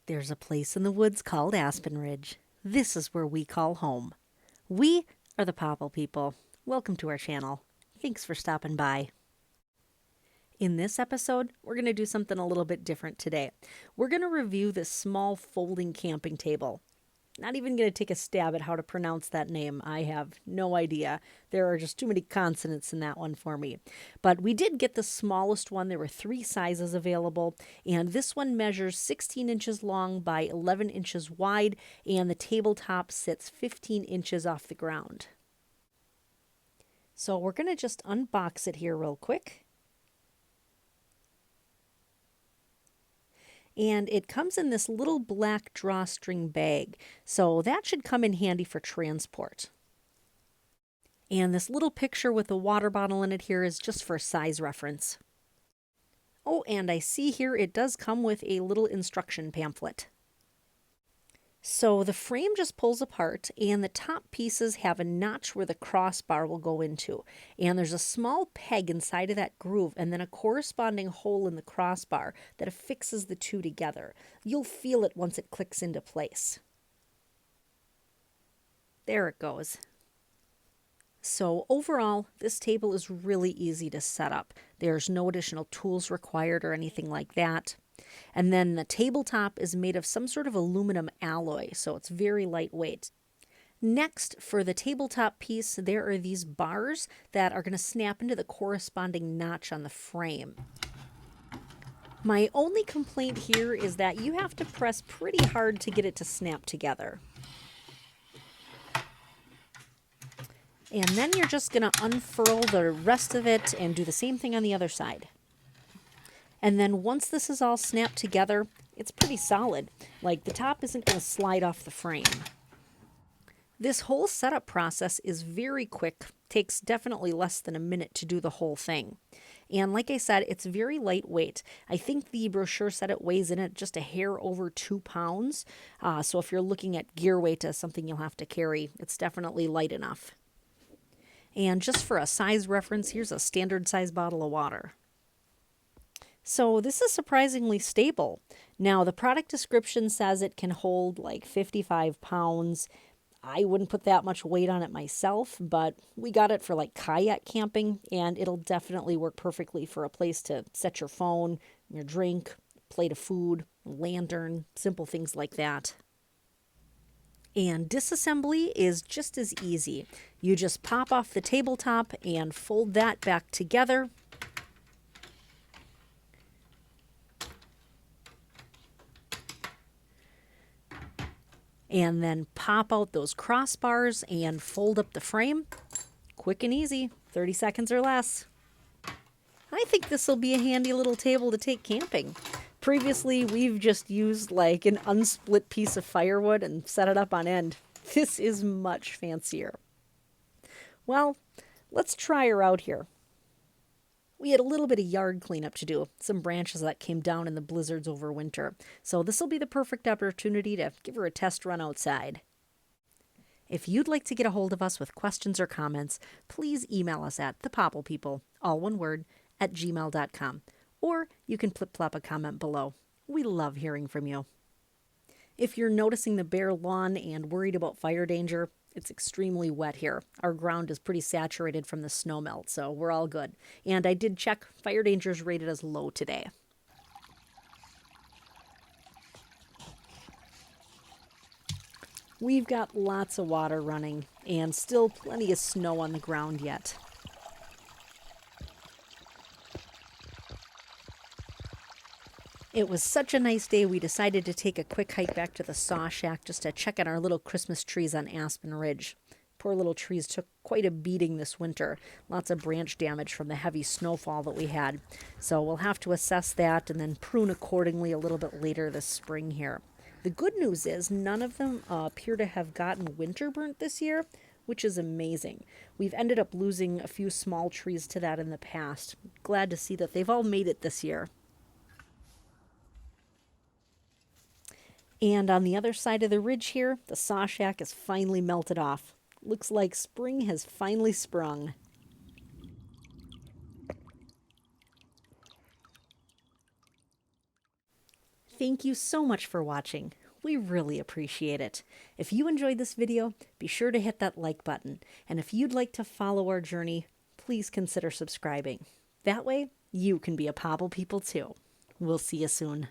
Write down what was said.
There's a place in the woods called Aspen Ridge. This is where we call home. We are the Popple people. Welcome to our channel. Thanks for stopping by. In this episode, we're going to do something a little bit different today. We're going to review this small folding camping table. Not even going to take a stab at how to pronounce that name. I have no idea. There are just too many consonants in that one for me. But we did get the smallest one. There were 3 sizes available. And this one measures 16 inches long by 11 inches wide. And the tabletop sits 15 inches off the ground. So we're going to just unbox it here real quick. And it comes in this little black drawstring bag, so that should come in handy for transport. And this little picture with a water bottle in it here is just for size reference. Oh, and I see here it does come with a little instruction pamphlet. So the frame just pulls apart, and the top pieces have a notch where the crossbar will go into. And there's a small peg inside of that groove, and then a corresponding hole in the crossbar that affixes the two together. You'll feel it once it clicks into place. There it goes. So overall, this table is really easy to set up. There's no additional tools required or anything like that. And then the tabletop is made of some sort of aluminum alloy, so it's very lightweight. Next, for the tabletop piece, there are these bars that are going to snap into the corresponding notch on the frame. My only complaint here is that you have to press pretty hard to get it to snap together. And then you're just going to unfurl the rest of it and do the same thing on the other side. And then once this is all snapped together, it's pretty solid. Like, the top isn't going to slide off the frame. This whole setup process is very quick. Takes definitely less than a minute to do the whole thing. And like I said, it's very lightweight. I think the brochure said it weighs in at just a hair over 2 pounds. So if you're looking at gear weight as something you'll have to carry, it's definitely light enough. And just for a size reference, here's a standard size bottle of water. So this is surprisingly stable. Now, the product description says it can hold like 55 pounds. I wouldn't put that much weight on it myself, but we got it for like kayak camping, and it'll definitely work perfectly for a place to set your phone, your drink, plate of food, lantern, simple things like that. And disassembly is just as easy. You just pop off the tabletop and fold that back together. And then pop out those crossbars and fold up the frame. Quick and easy, 30 seconds or less. I think this will be a handy little table to take camping. Previously, we've just used like an unsplit piece of firewood and set it up on end. This is much fancier. Well, let's try her out here. We had a little bit of yard cleanup to do, some branches that came down in the blizzards over winter. So this will be the perfect opportunity to give her a test run outside. If you'd like to get a hold of us with questions or comments, please email us at thepopplepeople, all one word, @gmail.com. Or you can plop a comment below. We love hearing from you. If you're noticing the bare lawn and worried about fire danger, it's extremely wet here. Our ground is pretty saturated from the snow melt, so we're all good. And I did check, fire danger is rated as low today. We've got lots of water running and still plenty of snow on the ground yet. It was such a nice day, we decided to take a quick hike back to the saw shack just to check on our little Christmas trees on Aspen Ridge. Poor little trees took quite a beating this winter. Lots of branch damage from the heavy snowfall that we had. So we'll have to assess that and then prune accordingly a little bit later this spring here. The good news is none of them appear to have gotten winter burnt this year, which is amazing. We've ended up losing a few small trees to that in the past. Glad to see that they've all made it this year. And on the other side of the ridge here, the saw shack is finally melted off. Looks like spring has finally sprung. Thank you so much for watching. We really appreciate it. If you enjoyed this video, be sure to hit that like button. And if you'd like to follow our journey, please consider subscribing. That way, you can be a Popple people too. We'll see you soon.